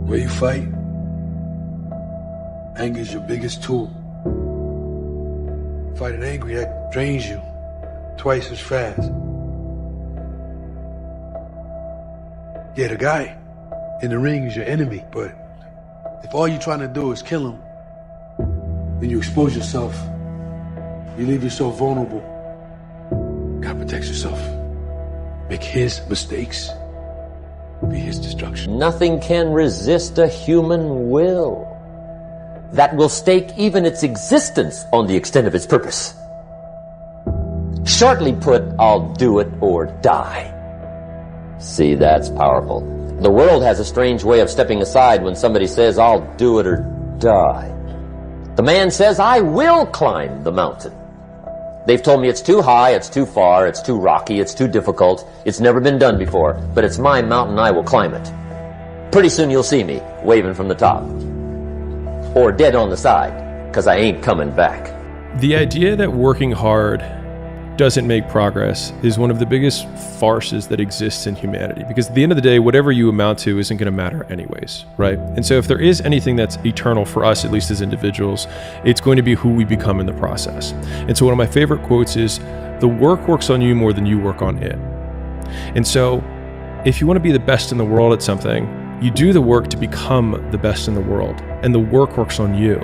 Where you fight, anger is your biggest tool. Fighting angry, that drains you twice as fast. Yeah, the guy in the ring is your enemy, but if all you're trying to do is kill him, then you expose yourself. You leave yourself vulnerable. Gotta protect yourself. Make his mistakes be his destruction. Nothing can resist a human will that will stake even its existence on the extent of its purpose. Shortly put, I'll do it or die. See, that's powerful. The world has a strange way of stepping aside when somebody says, I'll do it or die. The man says, I will climb the mountain. They've told me it's too high, it's too far, it's too rocky, it's too difficult, it's never been done before, but it's my mountain, I will climb it. Pretty soon you'll see me waving from the top. Or dead on the side, because I ain't coming back. The idea that working hard doesn't make progress is one of the biggest farces that exists in humanity, because at the end of the day, whatever you amount to isn't going to matter anyways, right? And so if there is anything that's eternal for us, at least as individuals, it's going to be who we become in the process. And so one of my favorite quotes is, the work works on you more than you work on it. And so if you want to be the best in the world at something, you do the work to become the best in the world, and the work works on you.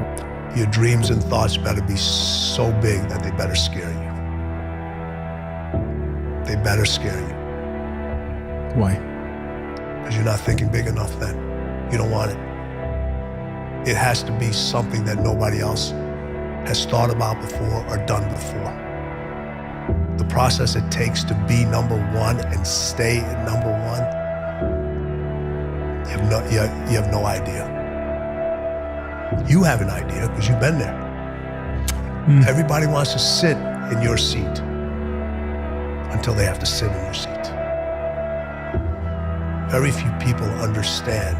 Your dreams and thoughts better be so big that they better scare you. They better scare you. Why? Because you're not thinking big enough then. You don't want it. It has to be something that nobody else has thought about before or done before. The process it takes to be number one and stay at number one, you have no idea. You have an idea because you've been there. Everybody wants to sit in your seat until they have to sit in your seat. Very few people understand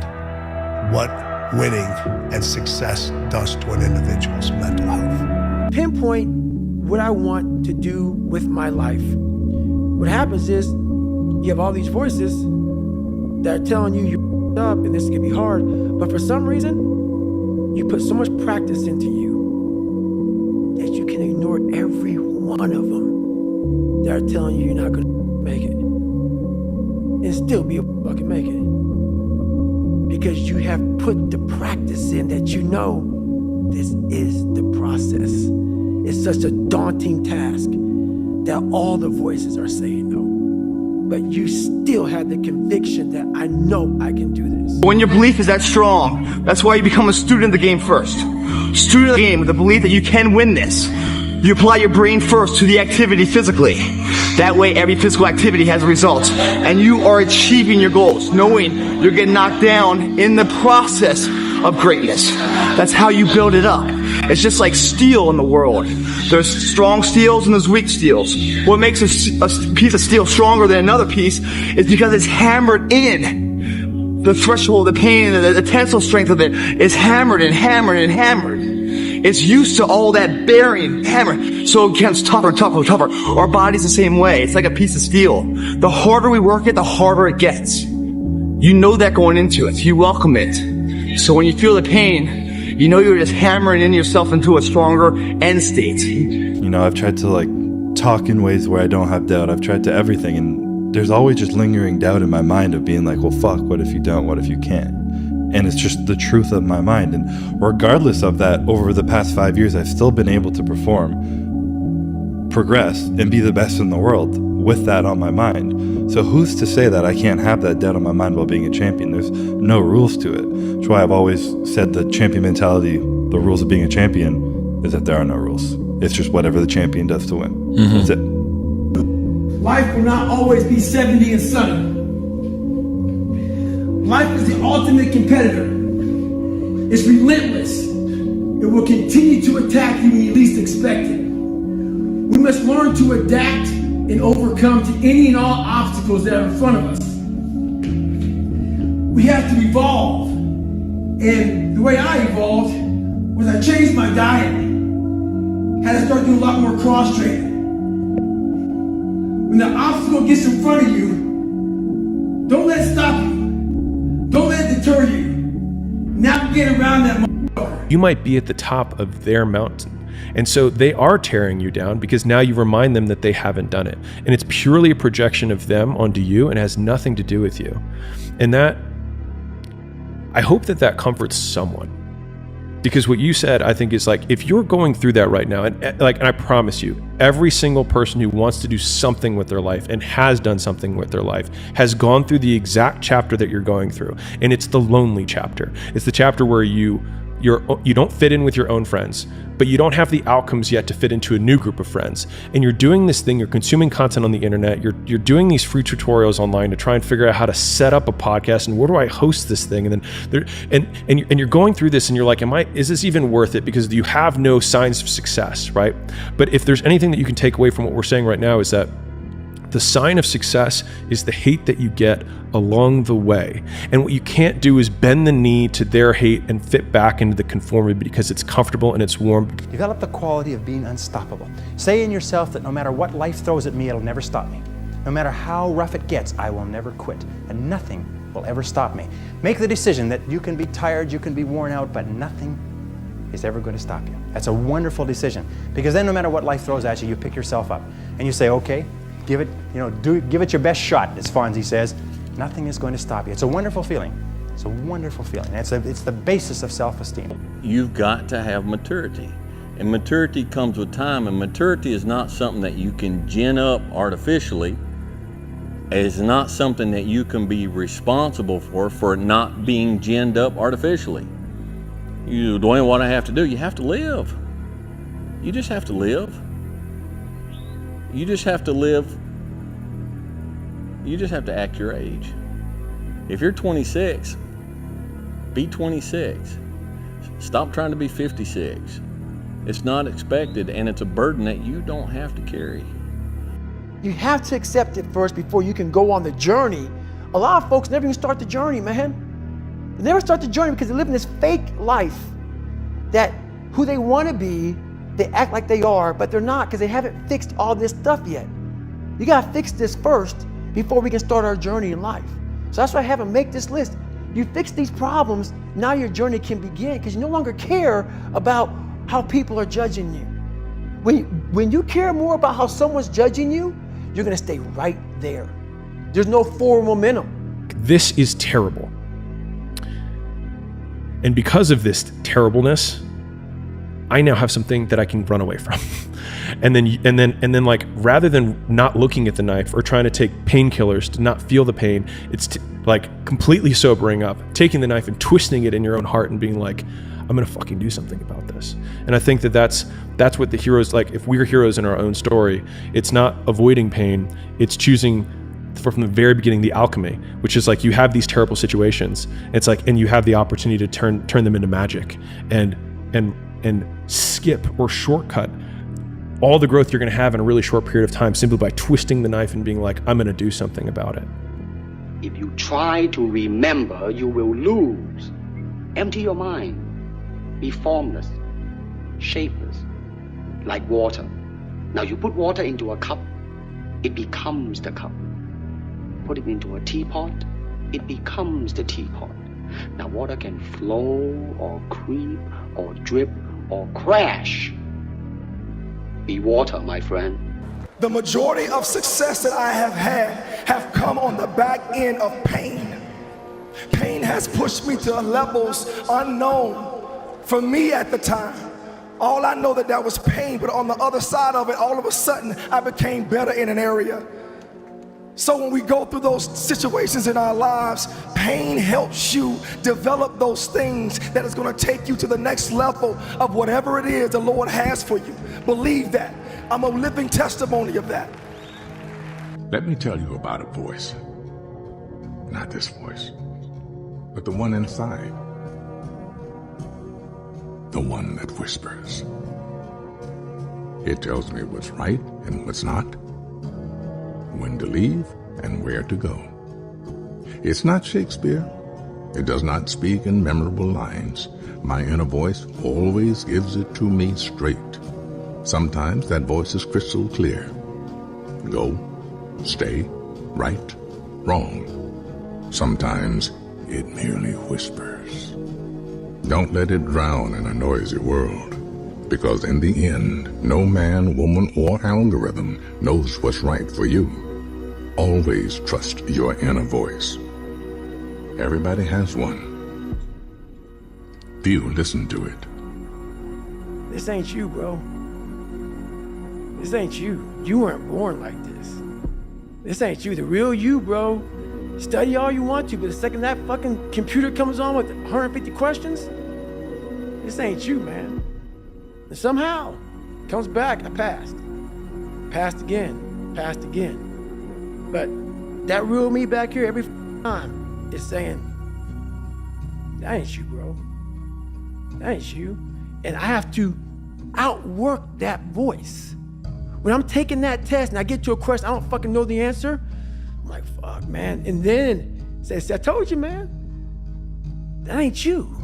what winning and success does to an individual's mental health. Pinpoint what I want to do with my life. What happens is you have all these voices that are telling you you're up and this is gonna be hard, but for some reason, you put so much practice into you that you can ignore every one of them that are telling you you're not gonna make it and still be able to fucking make it. Because you have put the practice in that you know this is the process. It's such a daunting task that all the voices are saying no. But you still have the conviction that I know I can do this. When your belief is that strong, that's why you become a student of the game first. Student of the game with the belief that you can win this. You apply your brain first to the activity physically. That way every physical activity has results. And you are achieving your goals, knowing you're getting knocked down in the process of greatness. That's how you build it up. It's just like steel in the world. There's strong steels and there's weak steels. What makes a piece of steel stronger than another piece is because it's hammered in. The threshold, the pain, the tensile strength of it is hammered and hammered and hammered. It's used to all that bearing, hammer, so it gets tougher and tougher and tougher. Our body's the same way. It's like a piece of steel. The harder we work it, the harder it gets. You know that going into it. You welcome it. So when you feel the pain, you know you're just hammering in yourself into a stronger end state. You know, I've tried to talk in ways where I don't have doubt. I've tried to everything, and there's always just lingering doubt in my mind of being like, well, fuck, what if you don't? What if you can't? And it's just the truth of my mind. And regardless of that, over the past 5 years, I've still been able to perform, progress, and be the best in the world with that on my mind. So who's to say that I can't have that doubt on my mind while being a champion? There's no rules to it. That's why I've always said the champion mentality, the rules of being a champion, is that there are no rules. It's just whatever the champion does to win. Mm-hmm. That's it. Life will not always be 70 and sunny. Life is the ultimate competitor. It's relentless. It will continue to attack you when you least expect it. We must learn to adapt and overcome to any and all obstacles that are in front of us. We have to evolve. And the way I evolved was I changed my diet. Had to start doing a lot more cross training. When the obstacle gets in front of you, don't let it stop you. Don't let it deter you. to get around that motherfucker. You might be at the top of their mountain. And so they are tearing you down because now you remind them that they haven't done it. And it's purely a projection of them onto you and has nothing to do with you. And that, I hope that that comforts someone. Because what you said, I think, is like, if you're going through that right now, and I promise you, every single person who wants to do something with their life and has done something with their life has gone through the exact chapter that you're going through. And it's the lonely chapter. It's the chapter where you don't fit in with your own friends, but you don't have the outcomes yet to fit into a new group of friends. And you're doing this thing, you're consuming content on the internet, you're doing these free tutorials online to try and figure out how to set up a podcast and where do I host this thing? And then you're going through this and you're like, is this even worth it? Because you have no signs of success, right? But if there's anything that you can take away from what we're saying right now, is that the sign of success is the hate that you get along the way. And what you can't do is bend the knee to their hate and fit back into the conformity because it's comfortable and it's warm. Develop the quality of being unstoppable. Say in yourself that no matter what life throws at me, it'll never stop me. No matter how rough it gets, I will never quit. And nothing will ever stop me. Make the decision that you can be tired, you can be worn out, but nothing is ever going to stop you. That's a wonderful decision. Because then no matter what life throws at you, you pick yourself up. And you say, okay, give it your best shot, as Fonzie says. Nothing is going to stop you. It's a wonderful feeling. It's a wonderful feeling. It's the basis of self-esteem. You've got to have maturity. And maturity comes with time, and maturity is not something that you can gin up artificially. It's not something that you can be responsible for not being ginned up artificially. Dwayne, what I have to do? You have to live. You just have to live. You just have to live. You just have to act your age. If you're 26, be 26. Stop trying to be 56. It's not expected, and it's a burden that you don't have to carry. You have to accept it first before you can go on the journey. A lot of folks never even start the journey, man. They never start the journey because they live in this fake life that who they want to be, they act like they are, but they're not because they haven't fixed all this stuff yet. You got to fix this first before we can start our journey in life. So that's why I have them make this list. You fix these problems, now your journey can begin because you no longer care about how people are judging you. When you care more about how someone's judging you, you're going to stay right there. There's no forward momentum. This is terrible. And because of this terribleness, I now have something that I can run away from. And then like, rather than not looking at the knife or trying to take painkillers to not feel the pain, it's like completely sobering up, taking the knife and twisting it in your own heart and being like, I'm going to fucking do something about this. And I think that that's what the heroes, like, if we're heroes in our own story, it's not avoiding pain, it's choosing from the very beginning the alchemy, which is like, you have these terrible situations. It's like, and you have the opportunity to turn them into magic and skip or shortcut all the growth you're going to have in a really short period of time simply by twisting the knife and being like, I'm going to do something about it. If you try to remember, you will lose. Empty your mind. Be formless, shapeless, like water. Now you put water into a cup, it becomes the cup. Put it into a teapot, it becomes the teapot. Now water can flow or creep or drip or crash. Be water, my friend. The majority of success that I have had have come on the back end of pain. Pain has pushed me to levels unknown for me at the time. All I know that was pain, but on the other side of it, all of a sudden, I became better in an area. So when we go through those situations in our lives, pain helps you develop those things that is going to take you to the next level of whatever it is the Lord has for you. Believe that. I'm a living testimony of that. Let me tell you about a voice. Not this voice, but the one inside. The one that whispers. It tells me what's right and what's not, when to leave and where to go. It's not Shakespeare. It does not speak in memorable lines. My inner voice always gives it to me straight. Sometimes that voice is crystal clear. Go, stay, right, wrong. Sometimes it merely whispers. Don't let it drown in a noisy world. Because in the end, no man, woman, or algorithm knows what's right for you. Always trust your inner voice. Everybody has one. Few listen to it. This ain't you, bro. This ain't you. You weren't born like this. This ain't you. The real you, bro. Study all you want to, but the second that fucking computer comes on with 150 questions, this ain't you, man. And somehow, comes back, I passed. Passed again. Passed again. But that real me back here every time is saying, that ain't you, bro. That ain't you. And I have to outwork that voice. When I'm taking that test and I get to a question, I don't fucking know the answer, I'm like, fuck, man. And then says, I told you, man, that ain't you.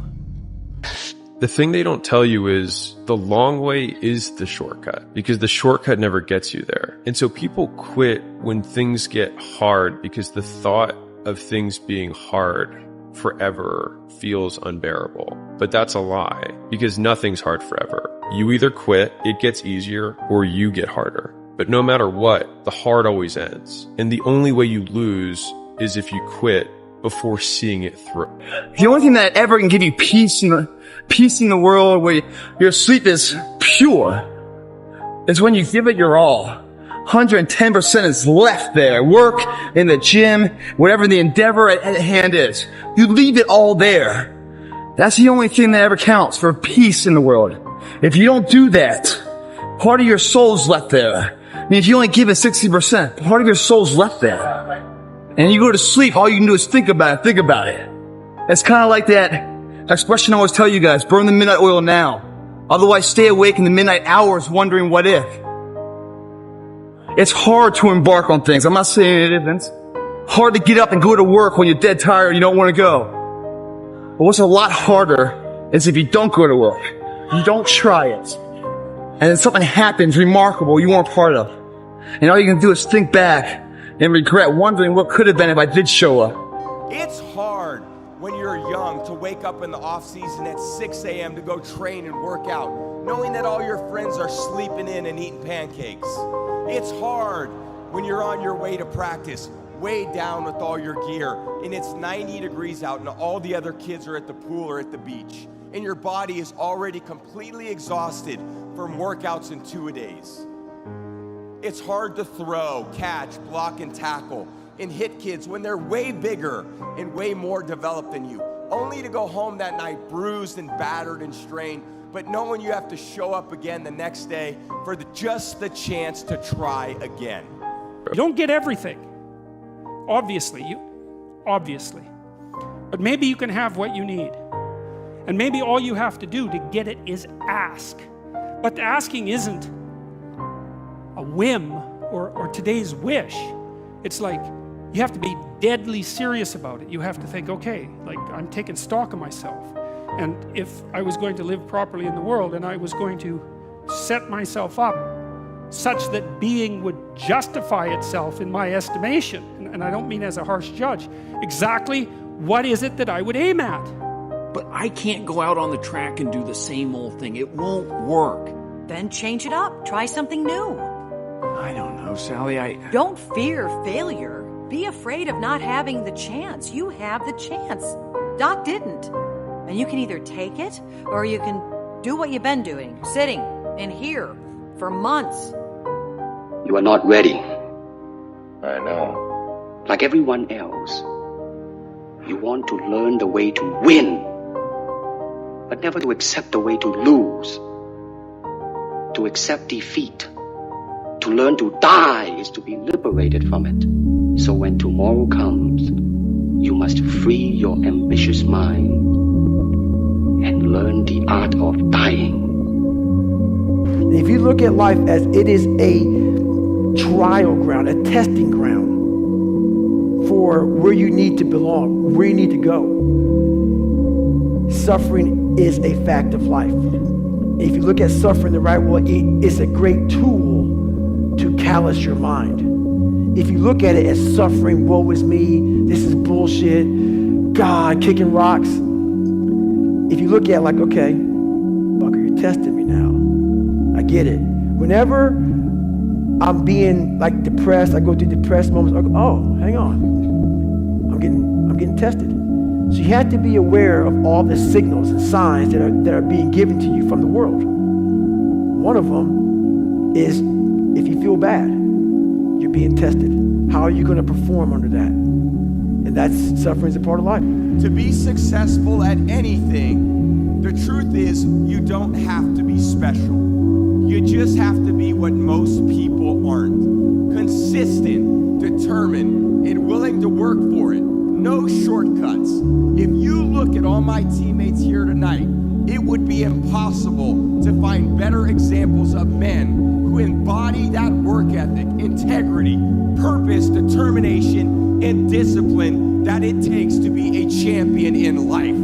The thing they don't tell you is the long way is the shortcut, because the shortcut never gets you there. And so people quit when things get hard because the thought of things being hard forever feels unbearable. But that's a lie, because nothing's hard forever. You either quit, it gets easier, or you get harder. But no matter what, the hard always ends. And the only way you lose is if you quit before seeing it through. The only thing that ever can give you peace in the world, where your sleep is pure, is when you give it your all. 110% is left there. Work, in the gym, whatever the endeavor at hand is. You leave it all there. That's the only thing that ever counts for peace in the world. If you don't do that, part of your soul's left there. I mean, if you only give it 60%, part of your soul's left there. And you go to sleep, all you can do is think about it. It's kind of like that expression I always tell you guys, burn the midnight oil now. Otherwise stay awake in the midnight hours wondering what if. It's hard to embark on things. I'm not saying it isn't. Hard to get up and go to work when you're dead tired and you don't want to go. But what's a lot harder is if you don't go to work. You don't try it. And then something happens remarkable you weren't part of. And all you can do is think back and regret, wondering what could have been if I did show up. It's hard when you're young to wake up in the off season at 6 a.m. to go train and work out, knowing that all your friends are sleeping in and eating pancakes. It's hard when you're on your way to practice, weighed down with all your gear, and it's 90 degrees out and all the other kids are at the pool or at the beach, and your body is already completely exhausted from workouts in 2-a-days. It's hard to throw, catch, block, and tackle, and hit kids when they're way bigger and way more developed than you, only to go home that night bruised and battered and strained, but knowing you have to show up again the next day for just the chance to try again. You don't get everything, obviously. But maybe you can have what you need. And maybe all you have to do to get it is ask. But the asking isn't a whim or today's wish. It's like you have to be deadly serious about it. You have to think, okay, like I'm taking stock of myself. And if I was going to live properly in the world and I was going to set myself up such that being would justify itself in my estimation, and I don't mean as a harsh judge, exactly what is it that I would aim at? But I can't go out on the track and do the same old thing. It won't work. Then change it up. Try something new. I don't know, Sally. Don't fear failure. Be afraid of not having the chance. You have the chance. Doc didn't. And you can either take it or you can do what you've been doing, sitting in here for months. You are not ready. I know. Like everyone else, you want to learn the way to win, but never to accept the way to lose. To accept defeat, to learn to die is to be liberated from it. So when tomorrow comes, you must free your ambitious mind and learn the art of dying. If you look at life as it is a trial ground, a testing ground for where you need to belong, where you need to go, suffering is a fact of life. If you look at suffering the right way, it is a great tool to callous your mind. If you look at it as suffering, woe is me, this is bullshit, God, kicking rocks, if you look at like, okay, fucker, you're testing me now. I get it. Whenever I'm being like depressed, I go through depressed moments, I go, oh, hang on. I'm getting tested. So you have to be aware of all the signals and signs that are being given to you from the world. One of them is if you feel bad, you're being tested. How are you going to perform under that? And that's suffering is a part of life. To be successful at anything, the truth is you don't have to be special. You just have to be what most people aren't. Consistent, determined, and willing to work for it. No shortcuts. If you look at all my teammates here tonight, it would be impossible to find better examples of men who embody that work ethic, integrity, purpose, determination, and discipline that it takes to be a champion in life.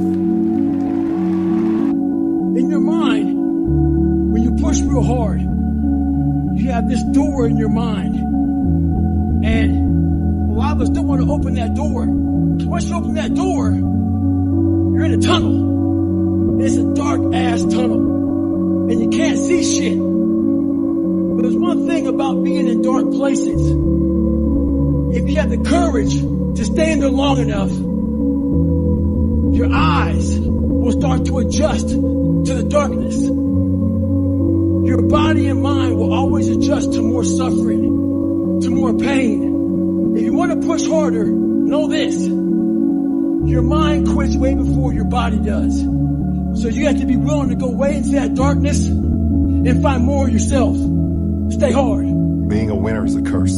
In your mind, when you push real hard, you have this door in your mind. And a lot of us don't want to open that door. Once you open that door, you're in a tunnel. It's a dark ass tunnel. And you can't see shit. But there's one thing about being in dark places. If you have the courage to stay in there long enough, your eyes will start to adjust to the darkness. Your body and mind will always adjust to more suffering, to more pain. If you want to push harder, know this. Your mind quits way before your body does. So you have to be willing to go way into that darkness and find more of yourself. Stay hard. Being a winner is a curse.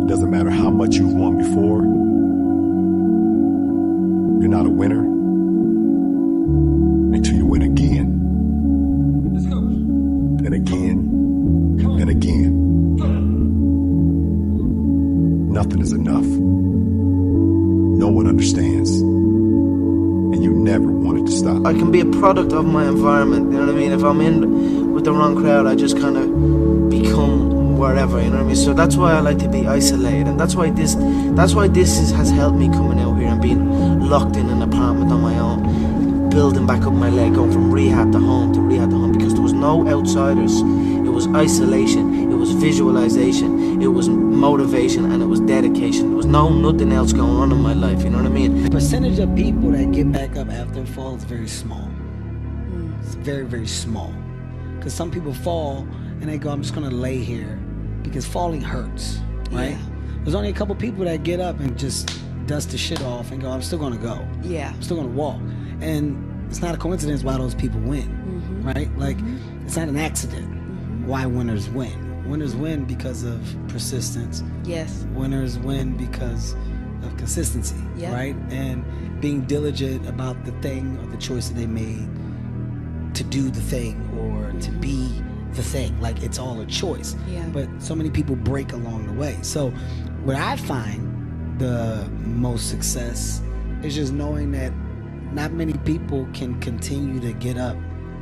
It doesn't matter how much you've won before. You're not a winner until you win again. Let's go. And again. And again. Nothing is enough. No one understands. And you never want it to stop. I can be a product of my environment, you know what I mean? If I'm in with the wrong crowd, I just kind of become wherever, you know what I mean? So that's why I like to be isolated, and that's why this has helped me coming out here and being locked in an apartment on my own, building back up my leg, going from rehab to home to rehab to home, because there was no outsiders. It was isolation, it was visualization, it was motivation, and it was dedication. There was nothing else going on in my life, you know what I mean? The percentage of people that get back up after a fall is very small. It's very, very small. Because some people fall and they go, I'm just gonna lay here, because falling hurts, right? Yeah. There's only a couple people that get up and just dust the shit off and go, I'm still gonna go. Yeah. I'm still gonna walk. And it's not a coincidence why those people win, right? Like, it's not an accident why winners win. Winners win because of persistence. Yes. Winners win because of consistency, Yep. right? And being diligent about the thing or the choice that they made to do the thing or to be the thing. Like, it's all a choice. Yeah. But so many people break along the way. So what I find the most success is just knowing that not many people can continue to get up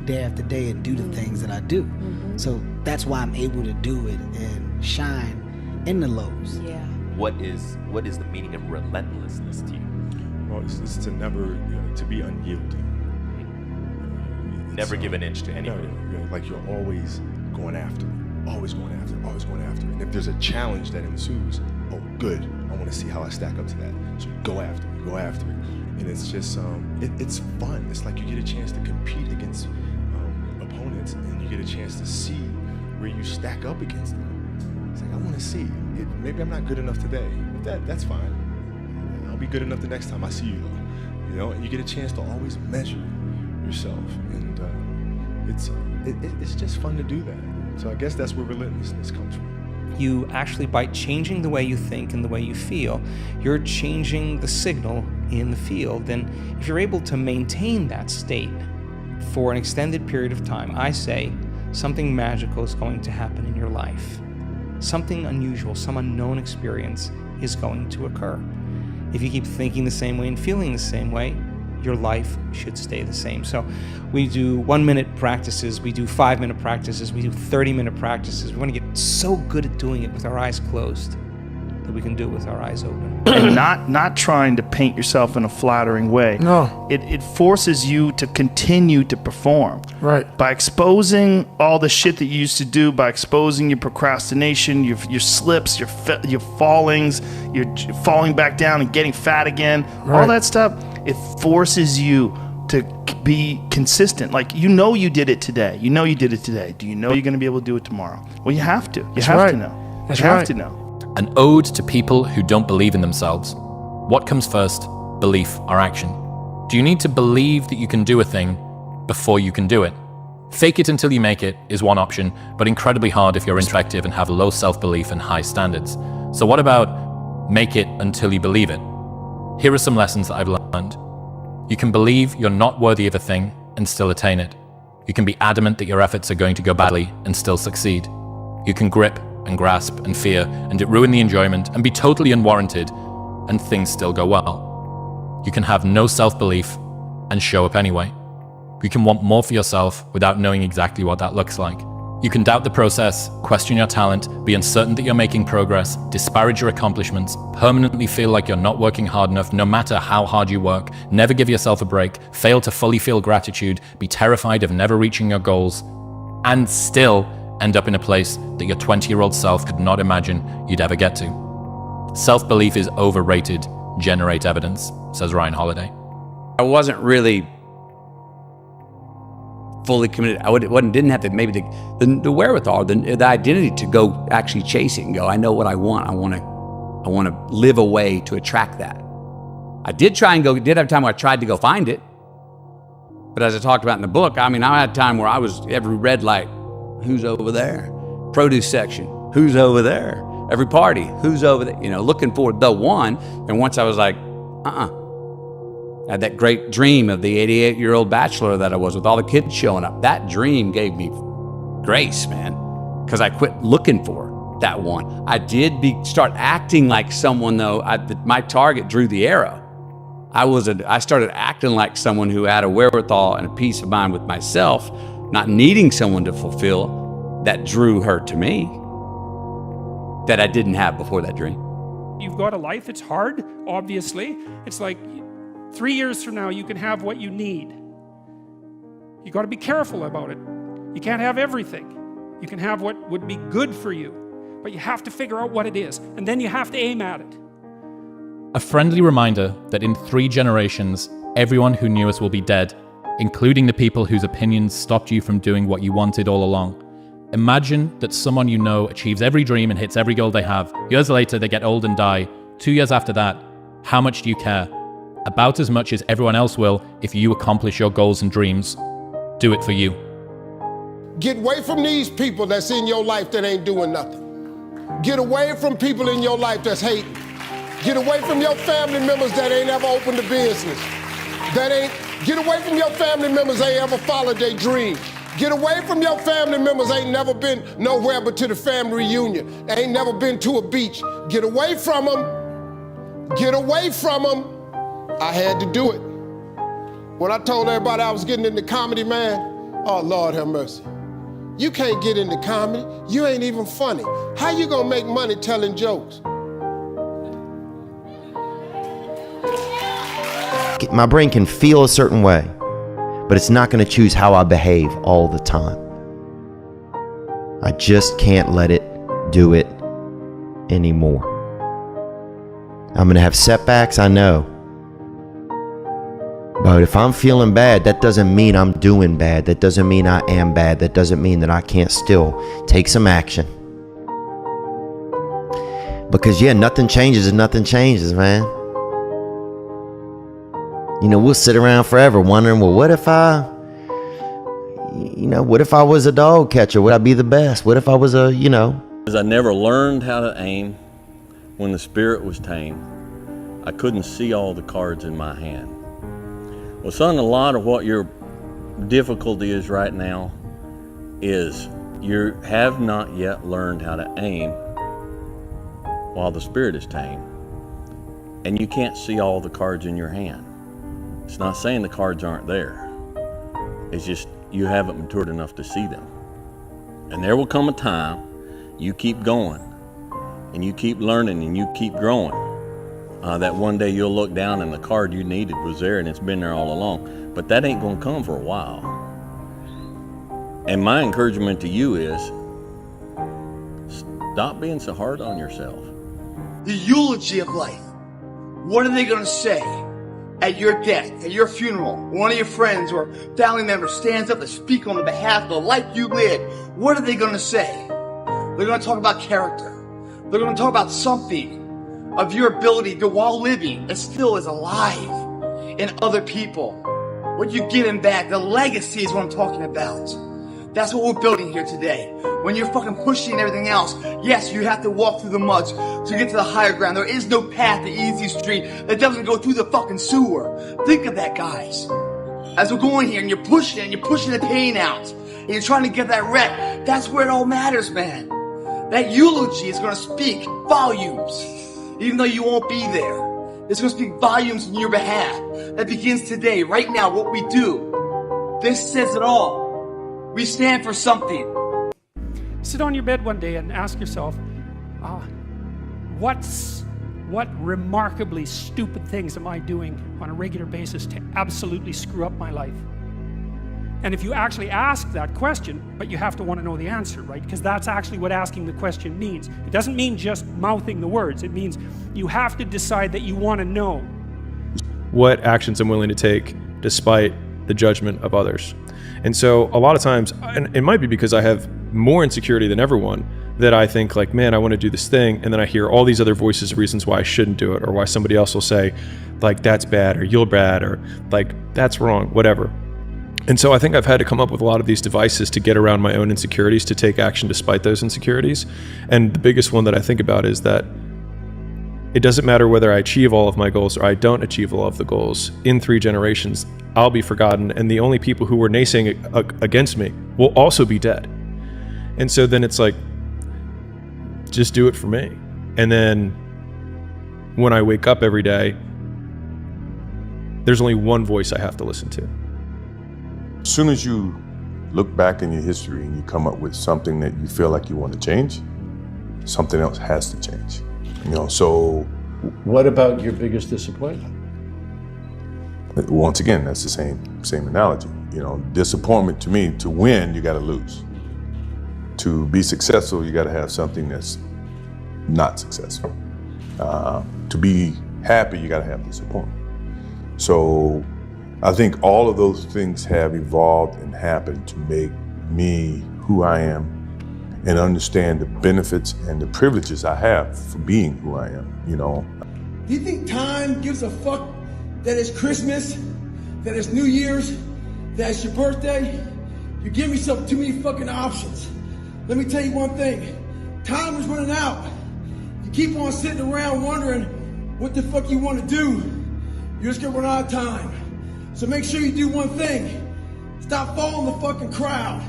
day after day and do the things that I do. So that's why I'm able to do it and shine in the lows. Yeah. What is the meaning of relentlessness to you? Well, it's to never, to be unyielding. Never give an inch to anybody. No, like you're always going after it, always going after it, always going after it. And if there's a challenge that ensues, oh, good, I want to see how I stack up to that. So you go after it. And it's just, it's fun. It's like you get a chance to compete against opponents, and you get a chance to see where you stack up against them. It's like, I want to see. Maybe I'm not good enough today, but that's fine. I'll be good enough the next time I see you, though. And you get a chance to always measure yourself, and it's just fun to do that. So I guess that's where relentlessness comes from. You actually, by changing the way you think and the way you feel, you're changing the signal in the field. And if you're able to maintain that state for an extended period of time, I say something magical is going to happen in your life. Something unusual, some unknown experience is going to occur. If you keep thinking the same way and feeling the same way, your life should stay the same. So we do 1-minute practices, we do 5-minute practices, we do 30-minute practices. We want to get so good at doing it with our eyes closed that that we can do it with our eyes open. And not trying to paint yourself in a flattering way. No. It forces you to continue to perform. Right. By exposing all the shit that you used to do, by exposing your procrastination, your slips, your fallings, your falling back down and getting fat again, all that stuff, it forces you to be consistent. Like, you did it today. Do you know you're going to be able to do it tomorrow? Well, you have to. You have to know. You have to know. An ode to people who don't believe in themselves. What comes first, belief or action? Do you need to believe that you can do a thing before you can do it? Fake it until you make it is one option, but incredibly hard if you're introspective and have low self-belief and high standards. So what about make it until you believe it? Here are some lessons that I've learned. You can believe you're not worthy of a thing and still attain it. You can be adamant that your efforts are going to go badly and still succeed. You can grip and grasp and fear and it ruin the enjoyment and be totally unwarranted and things still go well. You can have no self-belief and show up anyway. You can want more for yourself without knowing exactly what that looks like. You can doubt the process, question your talent, be uncertain that you're making progress, disparage your accomplishments, permanently feel like you're not working hard enough no matter how hard you work, never give yourself a break, fail to fully feel gratitude, be terrified of never reaching your goals, and still end up in a place that your 20-year-old self could not imagine you'd ever get to. Self-belief is overrated. Generate evidence, says Ryan Holiday. I wasn't really fully committed. Didn't have the wherewithal, the identity to go actually chase it and go, I know what I want. I want to live a way to attract that. I did have time where I tried to go find it. But as I talked about in the book, I had time where I was every red light, who's over there? Produce section, who's over there? Every party, who's over there? Looking for the one. And once I was like, I had that great dream of the 88-year-old bachelor that I was with all the kids showing up. That dream gave me grace, man, because I quit looking for that one. I did start acting like someone, though. My target drew the arrow. I started acting like someone who had a wherewithal and a peace of mind with myself, not needing someone to fulfill, that drew her to me, that I didn't have before that dream. You've got a life, it's hard, obviously. It's like 3 years from now, you can have what you need. You got to be careful about it. You can't have everything. You can have what would be good for you, but you have to figure out what it is, and then you have to aim at it. A friendly reminder that in 3 generations, everyone who knew us will be dead, including the people whose opinions stopped you from doing what you wanted all along. Imagine that someone you know achieves every dream and hits every goal they have. Years later, they get old and die. 2 years after that, how much do you care? About as much as everyone else will if you accomplish your goals and dreams. Do it for you. Get away from these people that's in your life that ain't doing nothing. Get away from people in your life that's hating. Get away from your family members that ain't ever opened a business. Get away from your family members that ain't ever followed their dream. Get away from your family members ain't never been nowhere but to the family reunion. They ain't never been to a beach. Get away from them. Get away from them. I had to do it. When I told everybody I was getting into comedy, man, oh Lord have mercy. You can't get into comedy. You ain't even funny. How you gonna make money telling jokes? My brain can feel a certain way, but it's not going to choose how I behave all the time. I just can't let it do it anymore. I'm going to have setbacks, I know. But if I'm feeling bad, that doesn't mean I'm doing bad. That doesn't mean I am bad. That doesn't mean that I can't still take some action. Because nothing changes and nothing changes, man. We'll sit around forever wondering, well, what if I was a dog catcher? Would I be the best? What if I was Because I never learned how to aim when the spirit was tame. I couldn't see all the cards in my hand. Well, son, a lot of what your difficulty is right now is you have not yet learned how to aim while the spirit is tame. And you can't see all the cards in your hand. It's not saying the cards aren't there. It's just you haven't matured enough to see them. And there will come a time, you keep going, and you keep learning and you keep growing, that one day you'll look down and the card you needed was there and it's been there all along. But that ain't going to come for a while. And my encouragement to you is, stop being so hard on yourself. The eulogy of life. What are they going to say at your death, at your funeral? One of your friends or family members stands up to speak on behalf of the life you lived. What are they going to say? They're going to talk about character. They're going to talk about something of your ability to, while living, and still is alive in other people. What you giving back, the legacy is what I'm talking about. That's what we're building here today. When you're fucking pushing everything else, yes, you have to walk through the mud to get to the higher ground. There is no path, the easy street that doesn't go through the fucking sewer. Think of that, guys. As we're going here and you're pushing the pain out, and you're trying to get that wreck, that's where it all matters, man. That eulogy is going to speak volumes, even though you won't be there. It's going to speak volumes in your behalf. That begins today, right now, what we do. This says it all. We stand for something. Sit on your bed one day and ask yourself, what remarkably stupid things am I doing on a regular basis to absolutely screw up my life? And if you actually ask that question, but you have to want to know the answer, right? Because that's actually what asking the question means. It doesn't mean just mouthing the words. It means you have to decide that you want to know. What actions I'm willing to take despite the judgment of others. And so a lot of times, and it might be because I have more insecurity than everyone, that I think like, man, I want to do this thing. And then I hear all these other voices of reasons why I shouldn't do it, or why somebody else will say like, that's bad, or you're bad, or like, that's wrong, whatever. And so I think I've had to come up with a lot of these devices to get around my own insecurities, to take action despite those insecurities. And the biggest one that I think about is that it doesn't matter whether I achieve all of my goals or I don't achieve all of the goals. In 3 generations, I'll be forgotten, and the only people who were naysaying against me will also be dead. And so then it's like, just do it for me. And then when I wake up every day, there's only one voice I have to listen to. As soon as you look back in your history and you come up with something that you feel like you want to change, something else has to change. So what about your biggest disappointment? Once again, that's the same analogy. Disappointment to me, to win, you got to lose. To be successful, you got to have something that's not successful. To be happy, you got to have disappointment. So I think all of those things have evolved and happened to make me who I am, and understand the benefits and the privileges I have for being who I am, Do you think time gives a fuck that it's Christmas, that it's New Year's, that it's your birthday? You give yourself too many fucking options. Let me tell you one thing. Time is running out. You keep on sitting around wondering what the fuck you want to do. You're just gonna run out of time. So make sure you do one thing. Stop following the fucking crowd.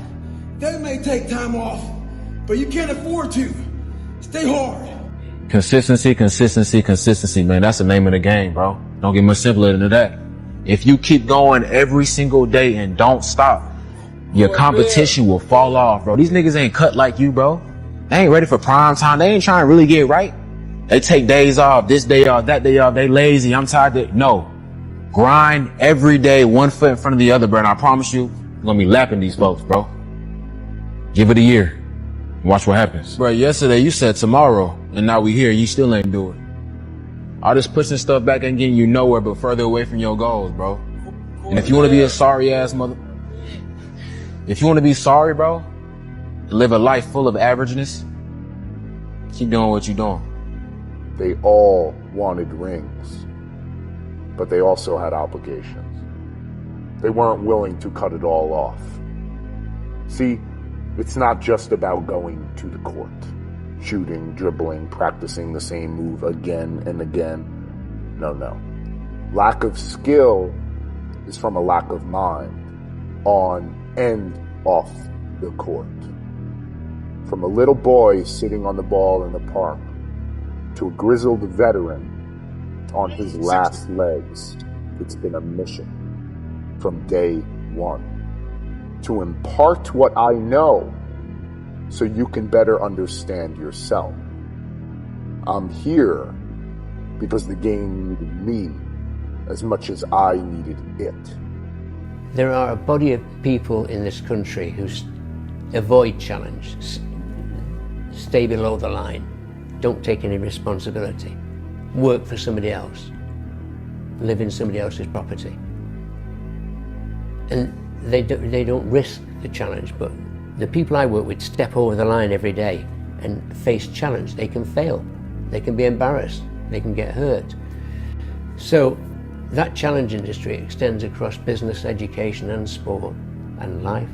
They may take time off, but you can't afford to. Stay hard. Consistency, man. That's the name of the game, bro. Don't get much simpler than that. If you keep going every single day and don't stop, your competition will fall off, bro. These niggas ain't cut like you, bro. They ain't ready for prime time. They ain't trying to really get right. They take days off, this day off, that day off. They lazy. I'm tired. No. Grind every day, one foot in front of the other, bro. And I promise you, you're gonna be lapping these folks, bro. Give it a year. Watch what happens. Bro, yesterday you said tomorrow, and now we here, you still ain't do it. All this pushing stuff back ain't getting you nowhere but further away from your goals, bro. And if you want to be a sorry ass if you want to be sorry, bro, live a life full of averageness, keep doing what you're doing. They all wanted rings, but they also had obligations. They weren't willing to cut it all off. See, it's not just about going to the court, shooting, dribbling, practicing the same move again and again. No. Lack of skill is from a lack of mind on and off the court. From a little boy sitting on the ball in the park to a grizzled veteran on his last legs, it's been a mission from day one. To impart what I know so you can better understand yourself. I'm here because the game needed me as much as I needed it. There are a body of people in this country who avoid challenge, stay below the line, don't take any responsibility, work for somebody else, live in somebody else's property. And they don't risk the challenge, but the people I work with step over the line every day and face challenge. They can fail, they can be embarrassed, they can get hurt. So that challenge industry extends across business, education and sport and life.